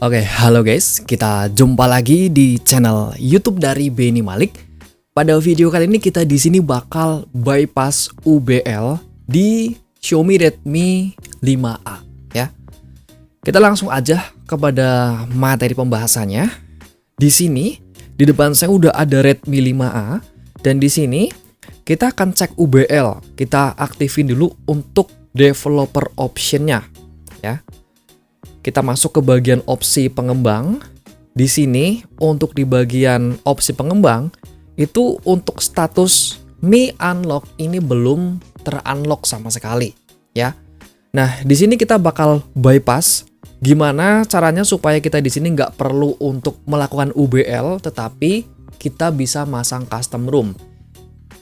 Oke, halo guys, kita jumpa lagi di channel YouTube dari Benny Malik. Pada video kali ini kita di sini bakal bypass UBL di Xiaomi Redmi 5A ya. Kita langsung aja kepada materi pembahasannya. Di sini di depan saya udah ada Redmi 5A dan di sini kita akan cek UBL. Kita aktifin dulu untuk developer option-nya ya. Kita masuk ke bagian opsi pengembang. Di sini untuk di bagian opsi pengembang itu untuk status Mi Unlock ini belum terunlock sama sekali ya. Nah, di sini kita bakal bypass. Gimana caranya supaya kita di sini nggak perlu untuk melakukan UBL, tetapi kita bisa masang custom room.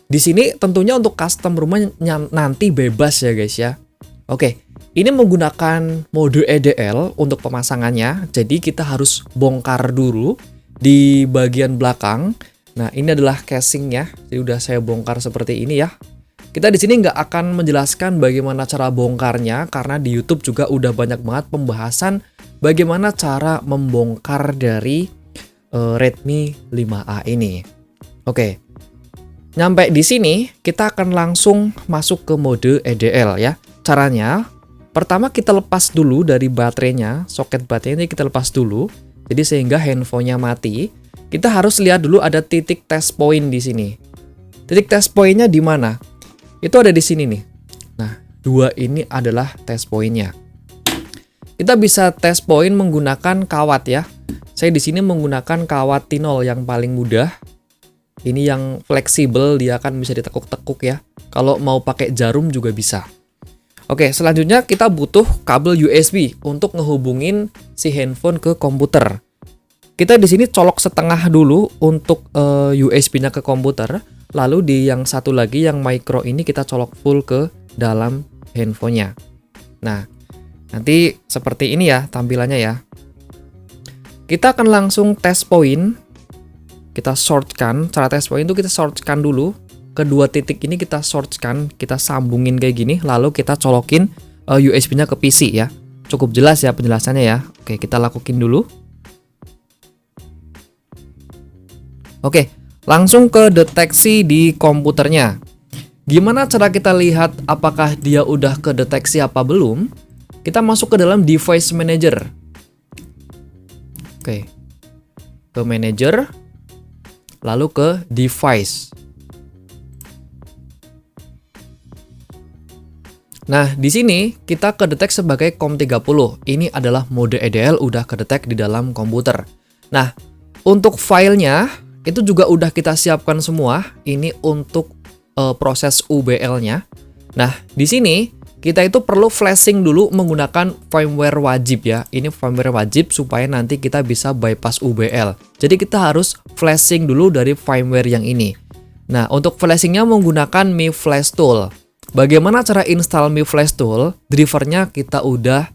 Di sini tentunya untuk custom roomnya nanti bebas ya guys ya. Oke. Ini menggunakan mode EDL untuk pemasangannya, jadi kita harus bongkar dulu di bagian belakang. Nah, ini adalah casingnya, jadi udah saya bongkar seperti ini ya. Kita di sini nggak akan menjelaskan bagaimana cara bongkarnya, karena di YouTube juga udah banyak banget pembahasan bagaimana cara membongkar dari Redmi 5A ini. Oke, nyampe di sini kita akan langsung masuk ke mode EDL ya. Caranya, pertama kita lepas dulu dari baterainya, soket baterainya kita lepas dulu. Jadi sehingga handphonenya mati. Kita harus lihat dulu ada titik test point di sini. Titik test pointnya di mana? Itu ada di sini nih. Nah, dua ini adalah test pointnya. Kita bisa test point menggunakan kawat ya. Saya di sini menggunakan kawat tinol yang paling mudah. Ini yang fleksibel, dia akan bisa ditekuk-tekuk ya. Kalau mau pakai jarum juga bisa. Oke, selanjutnya kita butuh kabel USB untuk ngehubungin si handphone ke komputer. Kita di sini colok setengah dulu untuk USB-nya ke komputer, lalu di yang satu lagi yang micro ini kita colok full ke dalam handphonenya. Nah, nanti seperti ini ya tampilannya ya. Kita akan langsung test point. Kita shortkan, cara test point itu kita shortkan dulu. Kedua titik ini kita shortkan, kita sambungin kayak gini, lalu kita colokin USB-nya ke PC ya. Cukup jelas ya penjelasannya ya. Oke, kita lakuin dulu. Oke, langsung ke deteksi di komputernya. Gimana cara kita lihat apakah dia udah kedeteksi apa belum? Kita masuk ke dalam device manager. Oke, ke manager, lalu ke device. Nah, di sini kita kedetek sebagai COM30. Ini adalah mode EDL udah kedetek di dalam komputer. Nah, untuk filenya itu juga udah kita siapkan semua. Ini untuk proses UBL-nya. Nah, di sini kita itu perlu flashing dulu menggunakan firmware wajib ya. Ini firmware wajib supaya nanti kita bisa bypass UBL. Jadi kita harus flashing dulu dari firmware yang ini. Nah, untuk flashingnya menggunakan Mi Flash Tool. Bagaimana cara install Mi Flash Tool? Drivernya kita udah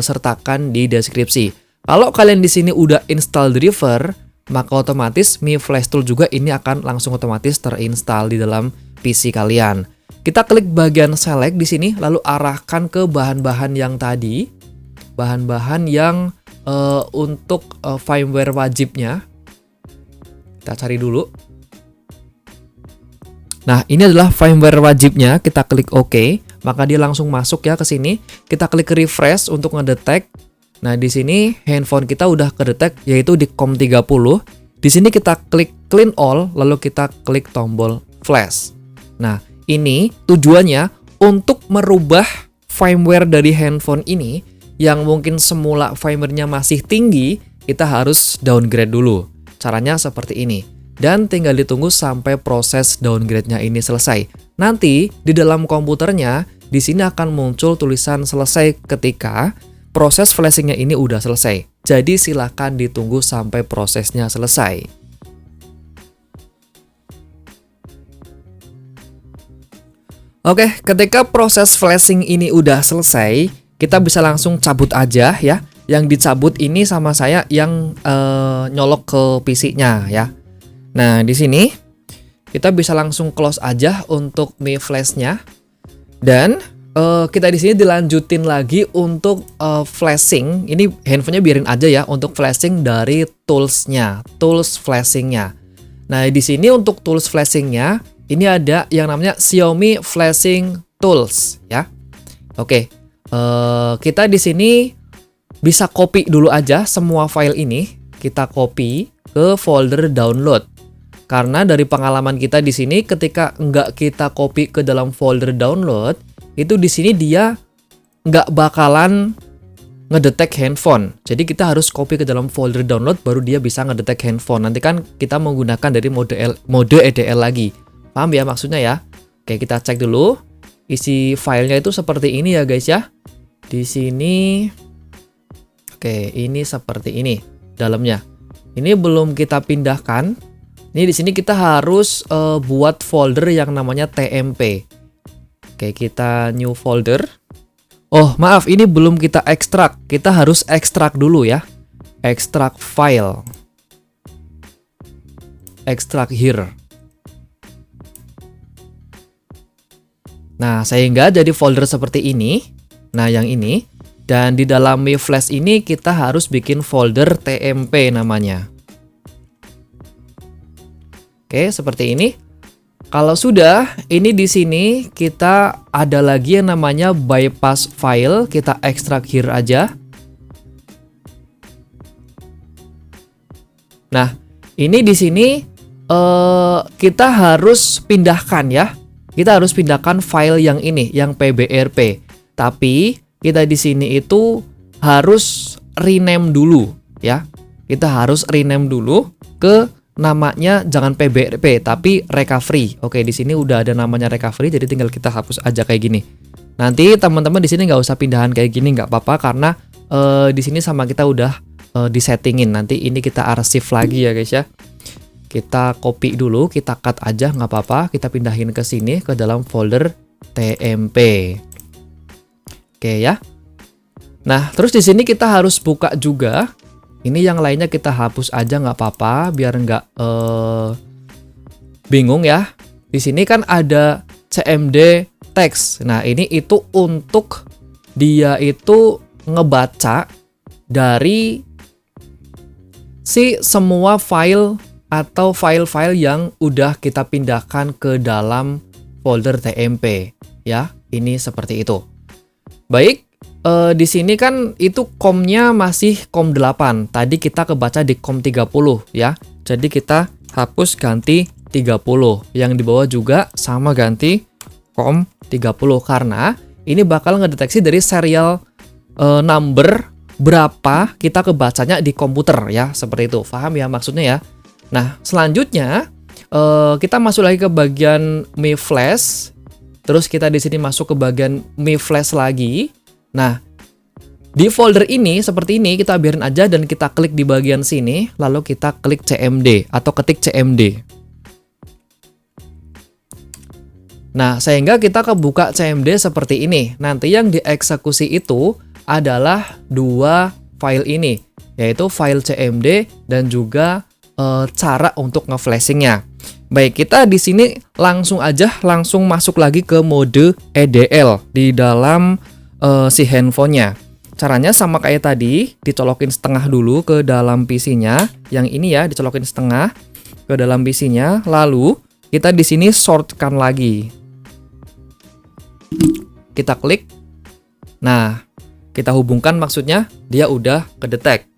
sertakan di deskripsi. Kalau kalian di sini udah install driver, maka otomatis Mi Flash Tool juga ini akan langsung otomatis terinstall di dalam PC kalian. Kita klik bagian select di sini, lalu arahkan ke bahan-bahan yang tadi, bahan-bahan yang untuk firmware wajibnya. Kita cari dulu. Nah, ini adalah firmware wajibnya, kita klik OK, maka dia langsung masuk ya ke sini. Kita klik refresh untuk ngedetek. Nah, di sini handphone kita udah kedetek yaitu di COM30. Di sini kita klik clean all, lalu kita klik tombol flash. Nah, ini tujuannya untuk merubah firmware dari handphone ini yang mungkin semula firmware-nya masih tinggi, kita harus downgrade dulu. Caranya seperti ini. Dan tinggal ditunggu sampai proses downgrade-nya ini selesai. Nanti di dalam komputernya di sini akan muncul tulisan selesai ketika proses flashing-nya ini udah selesai. Jadi silakan ditunggu sampai prosesnya selesai. Oke, ketika proses flashing ini udah selesai, kita bisa langsung cabut aja ya. Yang dicabut ini sama saya yang nyolok ke PC-nya ya. Nah, di sini kita bisa langsung close aja untuk Mi Flash-nya. Dan kita di sini dilanjutin lagi untuk flashing. Ini handphonenya biarin aja ya untuk flashing dari toolsnya, tools flashingnya. Nah di sini untuk tools flashingnya ini ada yang namanya Xiaomi Flashing Tools ya. Oke, kita di sini bisa copy dulu aja semua file ini. Kita copy ke folder download. Karena dari pengalaman kita di sini, ketika nggak kita copy ke dalam folder download, itu di sini dia nggak bakalan ngedetek handphone. Jadi kita harus copy ke dalam folder download baru dia bisa ngedetek handphone. Nanti kan kita menggunakan dari mode EDL lagi. Paham ya maksudnya ya? Oke, kita cek dulu. Isi filenya itu seperti ini ya guys ya. Di sini, oke, ini seperti ini dalamnya. Ini belum kita pindahkan. Ini di sini kita harus buat folder yang namanya TMP. Oke, kita new folder. Oh, maaf, ini belum kita ekstrak. Kita harus ekstrak dulu ya. Ekstrak file. Ekstrak here. Nah, sehingga jadi folder seperti ini. Nah, yang ini. Dan di dalam Mi Flash ini kita harus bikin folder TMP namanya. Oke, seperti ini. Kalau sudah, ini di sini kita ada lagi yang namanya bypass file. Kita ekstrak here aja. Nah, ini di sini kita harus pindahkan ya. Kita harus pindahkan file yang ini, yang PBRP. Tapi kita di sini itu harus rename dulu ya. Kita harus rename dulu ke namanya jangan PBRP tapi recovery. Oke, di sini udah ada namanya recovery, jadi tinggal kita hapus aja kayak gini. Nanti teman-teman di sini nggak usah pindahan kayak gini, nggak apa-apa karena di sini sama kita udah disettingin. Nanti ini kita arsip lagi ya guys ya. Kita copy dulu, kita cut aja nggak apa-apa. Kita pindahin ke sini ke dalam folder TMP. Oke ya. Nah, terus di sini kita harus buka juga. Ini yang lainnya kita hapus aja nggak apa-apa biar nggak bingung ya. Di sini kan ada CMD text. Nah ini itu untuk dia itu ngebaca dari si semua file atau file-file yang udah kita pindahkan ke dalam folder TMP ya. Ini seperti itu. Baik. Di sini kan itu COM-nya masih COM 8. Tadi kita kebaca di COM 30 ya. Jadi kita hapus ganti 30. Yang di bawah juga sama ganti COM 30 karena ini bakal ngedeteksi dari serial number berapa kita kebacanya di komputer ya. Seperti itu. Paham ya maksudnya ya? Nah, selanjutnya kita masuk lagi ke bagian Mi Flash. Terus kita di sini masuk ke bagian Mi Flash lagi. Nah, di folder ini seperti ini kita biarin aja dan kita klik di bagian sini, lalu kita klik CMD atau ketik CMD. Nah, sehingga kita kebuka CMD seperti ini. Nanti yang dieksekusi itu adalah dua file ini, yaitu file CMD dan juga cara untuk ngeflashingnya. Baik, kita di sini langsung masuk lagi ke mode EDL di dalam si handphonenya. Caranya sama kayak tadi, dicolokin setengah dulu ke dalam PC-nya. Yang ini ya, dicolokin setengah ke dalam PC-nya. Lalu kita di sini shortkan lagi. Kita klik. Nah, kita hubungkan maksudnya dia udah kedetek.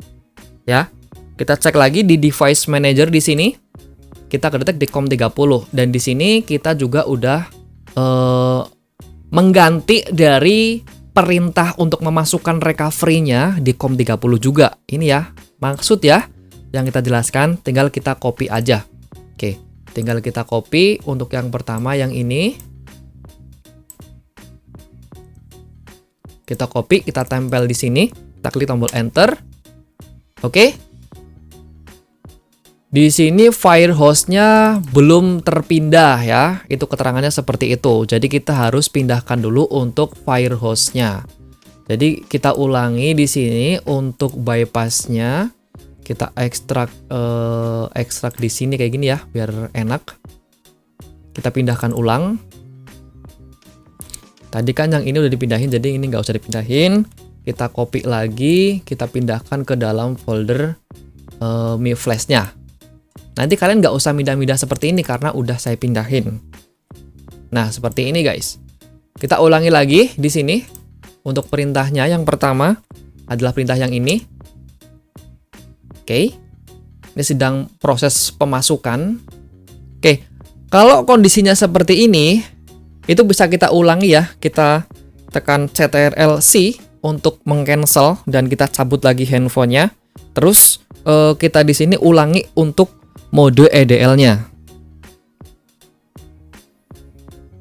Ya. Kita cek lagi di device manager di sini. Kita kedetek di COM 30 dan di sini kita juga udah mengganti dari perintah untuk memasukkan recovery-nya di COM 30 juga. Ini ya, maksud ya yang kita jelaskan, tinggal kita copy aja. Oke, tinggal kita copy untuk yang pertama yang ini. Kita copy, kita tempel di sini, kita klik tombol enter. Oke. Di sini file host-nya belum terpindah ya, itu keterangannya seperti itu. Jadi kita harus pindahkan dulu untuk file host-nya. Jadi kita ulangi di sini untuk bypass-nya, kita ekstrak di sini kayak gini ya, biar enak. Kita pindahkan ulang. Tadi kan yang ini udah dipindahin, jadi ini nggak usah dipindahin. Kita copy lagi, kita pindahkan ke dalam folder Mi Flash-nya. Nanti kalian nggak usah pindah-pindah seperti ini karena udah saya pindahin. Nah, seperti ini guys. Kita ulangi lagi di sini. Untuk perintahnya yang pertama adalah perintah yang ini. Oke. Ini sedang proses pemasukan. Oke. Kalau kondisinya seperti ini, itu bisa kita ulangi ya. Kita tekan Ctrl+C untuk meng-cancel dan kita cabut lagi handphonenya. Terus kita di sini ulangi untuk mode EDL-nya.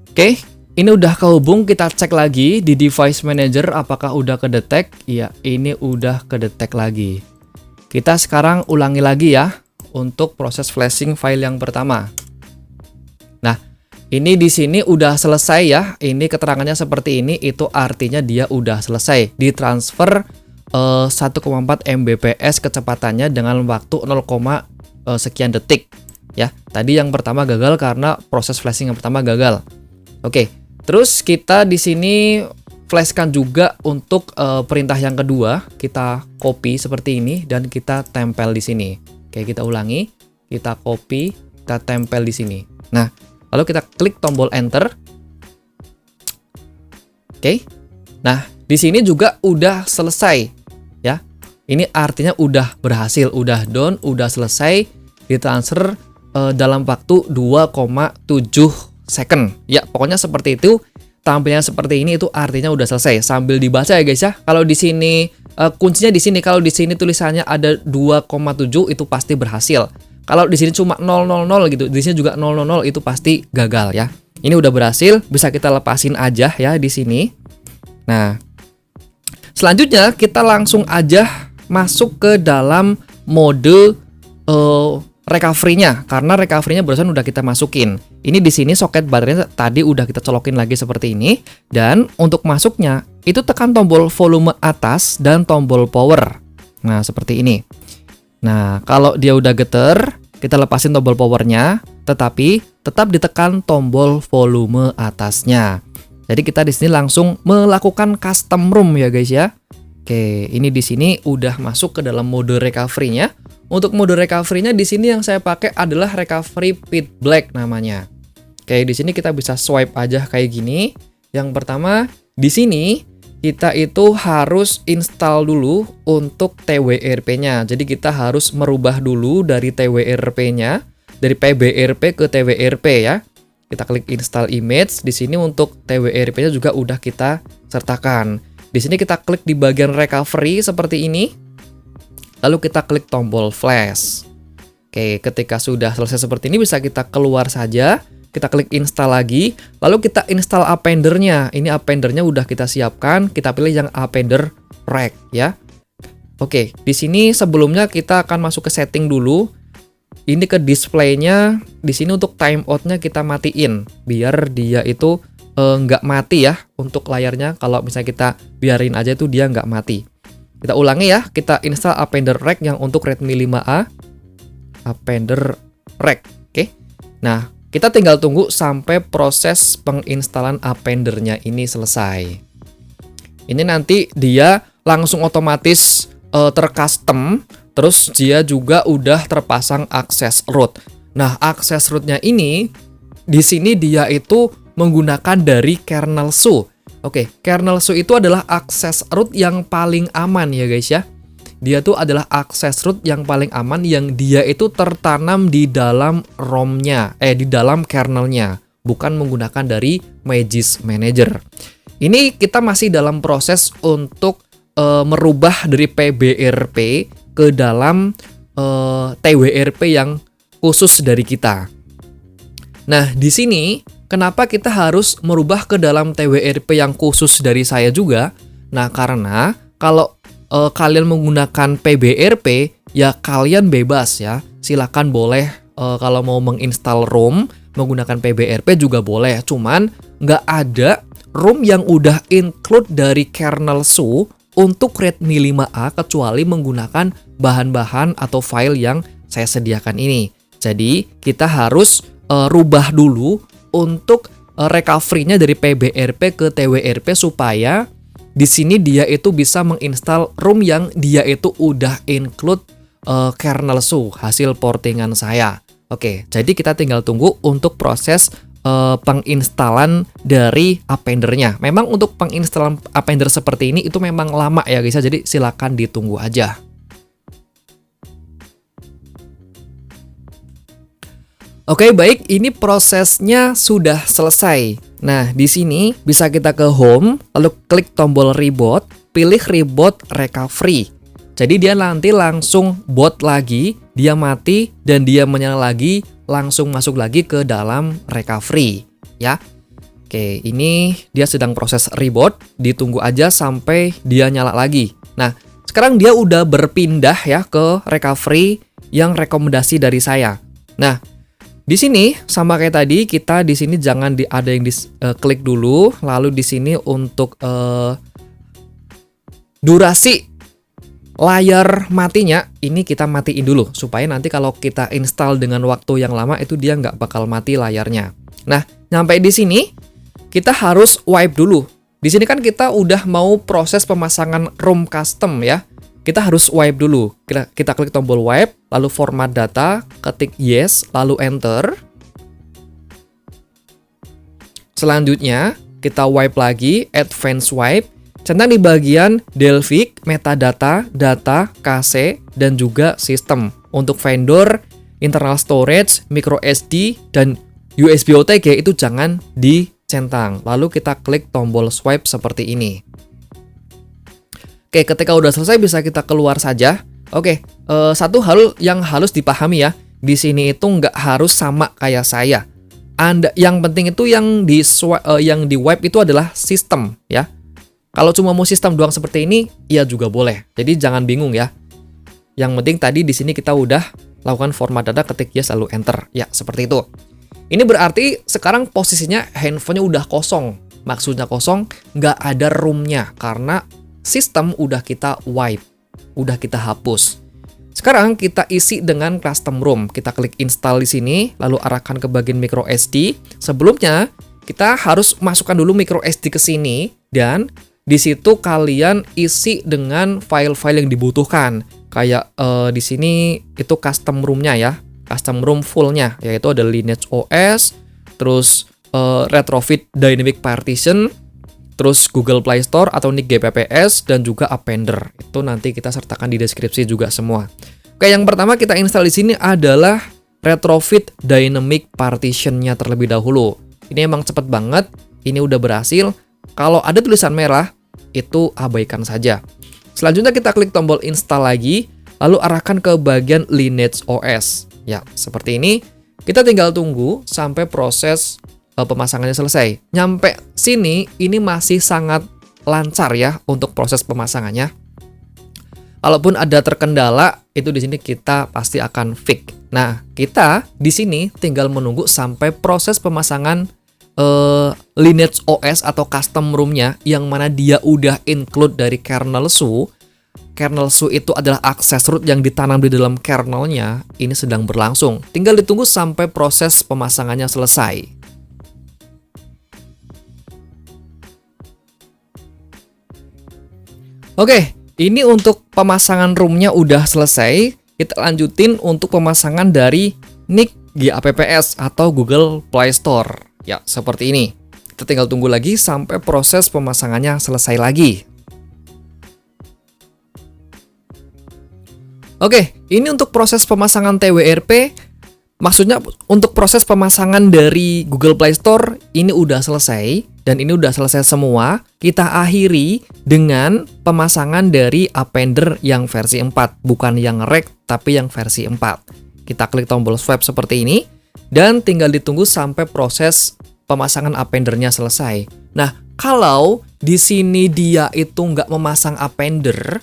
Oke, ini udah kehubung. Kita cek lagi di device manager apakah udah kedetek. Iya, ini udah kedetek lagi. Kita sekarang ulangi lagi ya untuk proses flashing file yang pertama. Nah, ini di sini udah selesai ya. Ini keterangannya seperti ini, itu artinya dia udah selesai. Ditransfer 1,4 Mbps kecepatannya dengan waktu 0, sekian detik ya. Tadi yang pertama gagal karena proses flashing yang pertama gagal. Oke, terus kita di sini flashkan juga untuk perintah yang kedua. Kita copy seperti ini dan kita tempel di sini. Oke, kita ulangi. Kita copy, kita tempel di sini. Nah, lalu kita klik tombol enter. Oke. Nah, di sini juga udah selesai ya. Ini artinya udah berhasil, udah done, udah selesai ditransfer dalam waktu 2,7 second. Ya, pokoknya seperti itu. Tampilnya seperti ini itu artinya udah selesai. Sambil dibaca ya guys ya. Kalau di sini kuncinya di sini, kalau di sini tulisannya ada 2,7 itu pasti berhasil. Kalau di sini cuma 000 gitu, di sini juga 000 itu pasti gagal ya. Ini udah berhasil, bisa kita lepasin aja ya di sini. Nah, selanjutnya kita langsung aja masuk ke dalam mode recovery-nya, karena recovery-nya barusan udah kita masukin. Ini di sini soket baterainya tadi udah kita colokin lagi seperti ini, dan untuk masuknya itu tekan tombol volume atas dan tombol power. Nah, seperti ini. Nah, kalau dia udah geter, kita lepasin tombol powernya, tetapi tetap ditekan tombol volume atasnya. Jadi kita di sini langsung melakukan custom ROM ya guys ya. Oke, ini di sini udah masuk ke dalam mode recovery-nya. Untuk mode recovery-nya di sini yang saya pakai adalah recovery Pit Black namanya. Oke, di sini kita bisa swipe aja kayak gini. Yang pertama, di sini kita itu harus install dulu untuk TWRP-nya. Jadi kita harus merubah dulu dari TWRP-nya, dari PBRP ke TWRP ya. Kita klik install image. Di sini untuk TWRP-nya juga udah kita sertakan. Di sini kita klik di bagian recovery seperti ini. Lalu kita klik tombol flash. Oke, ketika sudah selesai seperti ini bisa kita keluar saja. Kita klik install lagi. Lalu kita install appender-nya. Ini appender-nya udah kita siapkan. Kita pilih yang appender rack ya. Oke, di sini sebelumnya kita akan masuk ke setting dulu. Ini ke display-nya. Di sini untuk timeout-nya kita matiin biar dia itu nggak mati ya untuk layarnya. Kalau misalnya kita biarin aja itu dia nggak mati. Kita ulangi ya. Kita install appender rack yang untuk Redmi 5A. Appender rack. Oke. Nah, kita tinggal tunggu sampai proses penginstalan appendernya ini selesai. Ini nanti dia langsung otomatis tercustom. Terus dia juga udah terpasang access root. Nah, access root-nya ini di sini dia itu menggunakan dari kernel SU. Oke, kernel SU itu adalah access root yang paling aman ya guys ya. Dia tuh adalah access root yang paling aman yang dia itu tertanam di dalam ROM-nya, di dalam kernelnya, bukan menggunakan dari Magis Manager. Ini kita masih dalam proses untuk merubah dari PBRP ke dalam TWRP yang khusus dari kita. Nah, di sini kenapa kita harus merubah ke dalam TWRP yang khusus dari saya juga? Nah, karena kalau kalian menggunakan PBRP, ya kalian bebas ya. Silakan boleh kalau mau menginstal ROM menggunakan PBRP juga boleh. Cuman nggak ada ROM yang udah include dari kernel SU untuk Redmi 5A kecuali menggunakan bahan-bahan atau file yang saya sediakan ini. Jadi kita harus rubah dulu untuk recovery-nya dari PBRP ke TWRP supaya di sini dia itu bisa menginstal ROM yang dia itu udah include kernel SU hasil portingan saya. Oke, jadi kita tinggal tunggu untuk proses penginstalan dari Appender-nya. Memang untuk penginstalan Appender seperti ini itu memang lama ya guys, jadi silakan ditunggu aja. Oke, baik, ini prosesnya sudah selesai. Nah, di sini bisa kita ke home, lalu klik tombol reboot, pilih reboot recovery. Jadi dia nanti langsung boot lagi, dia mati dan dia menyala lagi, langsung masuk lagi ke dalam recovery, ya. Oke, ini dia sedang proses reboot, ditunggu aja sampai dia nyala lagi. Nah, sekarang dia udah berpindah ya ke recovery yang rekomendasi dari saya. Nah, di sini sama kayak tadi, kita di sini jangan ada yang klik dulu, lalu di sini untuk durasi layar matinya ini kita matiin dulu supaya nanti kalau kita install dengan waktu yang lama itu dia nggak bakal mati layarnya. Nah, nyampe di sini kita harus wipe dulu. Di sini kan kita udah mau proses pemasangan ROM custom ya. Kita harus wipe dulu. Kita klik tombol wipe, lalu format data, ketik yes, lalu enter. Selanjutnya kita wipe lagi, advance wipe. Centang di bagian Delphic, metadata, data, KC, dan juga sistem. Untuk vendor, internal storage, micro SD, dan USB OTG itu jangan dicentang. Lalu kita klik tombol swipe seperti ini. Oke, ketika udah selesai bisa kita keluar saja. Oke, satu hal yang harus dipahami ya. Di sini itu nggak harus sama kayak saya. Yang penting itu yang di wipe itu adalah sistem ya. Kalau cuma mau sistem doang seperti ini, ya juga boleh. Jadi jangan bingung ya. Yang penting tadi di sini kita udah lakukan format data, ketik yes lalu enter. Ya, seperti itu. Ini berarti sekarang posisinya handphonenya udah kosong. Maksudnya kosong, nggak ada ROM-nya karena sistem udah kita wipe, udah kita hapus. Sekarang kita isi dengan custom ROM. Kita klik install di sini, lalu arahkan ke bagian micro SD. Sebelumnya kita harus masukkan dulu micro SD ke sini dan di situ kalian isi dengan file-file yang dibutuhkan. Kayak di sini itu custom ROM-nya ya. Custom ROM full-nya, yaitu ada Lineage OS, terus Retrofit Dynamic Partition, terus Google Play Store atau NIC GPPS, dan juga Appender. Itu nanti kita sertakan di deskripsi juga semua. Oke, yang pertama kita install di sini adalah Retrofit Dynamic Partition-nya terlebih dahulu. Ini emang cepet banget, ini udah berhasil. Kalau ada tulisan merah, itu abaikan saja. Selanjutnya kita klik tombol install lagi, lalu arahkan ke bagian Lineage OS. Ya, seperti ini. Kita tinggal tunggu sampai proses pemasangannya selesai. Nyampe sini, ini masih sangat lancar ya untuk proses pemasangannya. Kalaupun ada terkendala, itu di sini kita pasti akan fix. Nah, kita di sini tinggal menunggu sampai proses pemasangan Lineage OS atau custom ROM-nya yang mana dia udah include dari kernel SU. Kernel SU itu adalah akses root yang ditanam di dalam kernelnya. Ini sedang berlangsung. Tinggal ditunggu sampai proses pemasangannya selesai. Oke, ini untuk pemasangan ROM-nya udah selesai. Kita lanjutin untuk pemasangan dari NIC GAPPS atau Google Play Store. Ya, seperti ini. Kita tinggal tunggu lagi sampai proses pemasangannya selesai lagi. Oke, ini untuk proses pemasangan TWRP. Maksudnya untuk proses pemasangan dari Google Play Store ini udah selesai. Dan ini udah selesai semua. Kita akhiri dengan pemasangan dari Appender yang versi 4. Bukan yang reg, tapi yang versi 4. Kita klik tombol swipe seperti ini. Dan tinggal ditunggu sampai proses pemasangan Appender-nya selesai. Nah, kalau di sini dia itu nggak memasang Appender,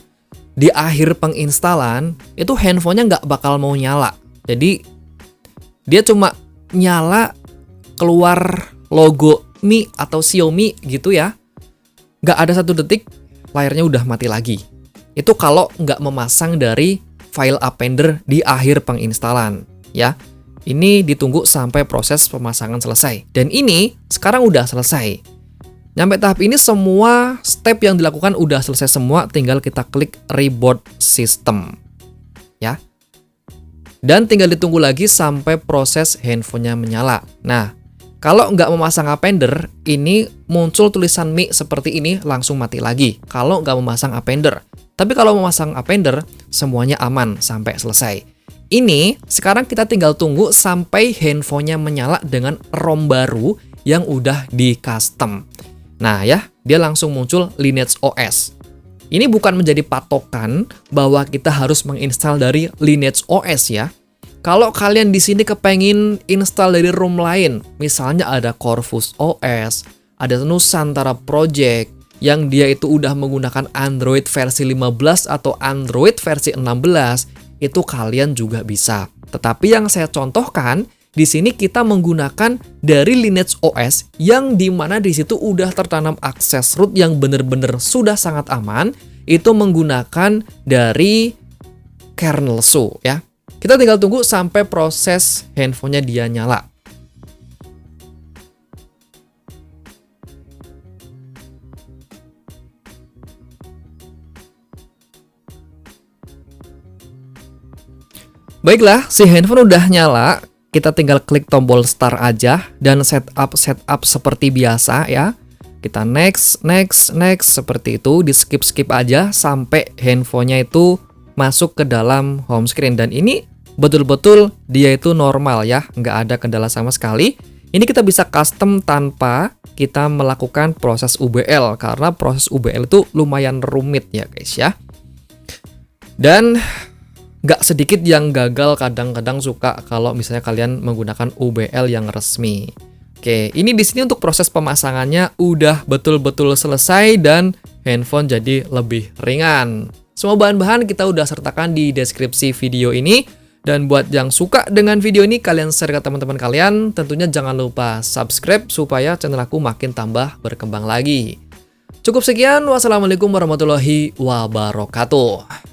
di akhir penginstalan, itu handphonenya nggak bakal mau nyala. Jadi, dia cuma nyala keluar logo Mi atau Xiaomi gitu ya. Nggak ada 1 detik, layarnya udah mati lagi. Itu kalau nggak memasang dari file Appender di akhir penginstalan, ya. Ini ditunggu sampai proses pemasangan selesai. Dan ini sekarang udah selesai. Nyampe tahap ini semua step yang dilakukan udah selesai semua, tinggal kita klik reboot system. Ya. Dan tinggal ditunggu lagi sampai proses handphonenya menyala. Nah, kalau nggak memasang appender, ini muncul tulisan Mi seperti ini, langsung mati lagi. Kalau nggak memasang appender. Tapi kalau memasang appender, semuanya aman sampai selesai. Ini sekarang kita tinggal tunggu sampai handphonenya menyala dengan ROM baru yang udah di custom. Nah ya, dia langsung muncul Lineage OS. Ini bukan menjadi patokan bahwa kita harus menginstal dari Lineage OS ya. Kalau kalian di sini kepengen install dari ROM lain, misalnya ada Corvus OS, ada Nusantara Project, yang dia itu udah menggunakan Android versi 15 atau Android versi 16, itu kalian juga bisa. Tetapi yang saya contohkan, di sini kita menggunakan dari Lineage OS yang dimana di situ udah tertanam akses root yang benar-benar sudah sangat aman, itu menggunakan dari kernel So ya. Kita tinggal tunggu sampai proses handphonenya dia nyala. Baiklah, si handphone udah nyala. Kita tinggal klik tombol start aja dan setup seperti biasa ya. Kita next seperti itu, di skip aja sampai handphonenya itu masuk ke dalam home screen. Dan ini betul-betul dia itu normal ya, nggak ada kendala sama sekali. Ini kita bisa custom tanpa kita melakukan proses UBL, karena proses UBL itu lumayan rumit ya guys ya. Dan nggak sedikit yang gagal, kadang-kadang suka kalau misalnya kalian menggunakan UBL yang resmi. Oke, ini di sini untuk proses pemasangannya udah betul-betul selesai dan handphone jadi lebih ringan. Semua bahan-bahan kita udah sertakan di deskripsi video ini. Dan buat yang suka dengan video ini, kalian share ke teman-teman kalian. Tentunya jangan lupa subscribe supaya channel aku makin tambah berkembang lagi. Cukup sekian, wassalamualaikum warahmatullahi wabarakatuh.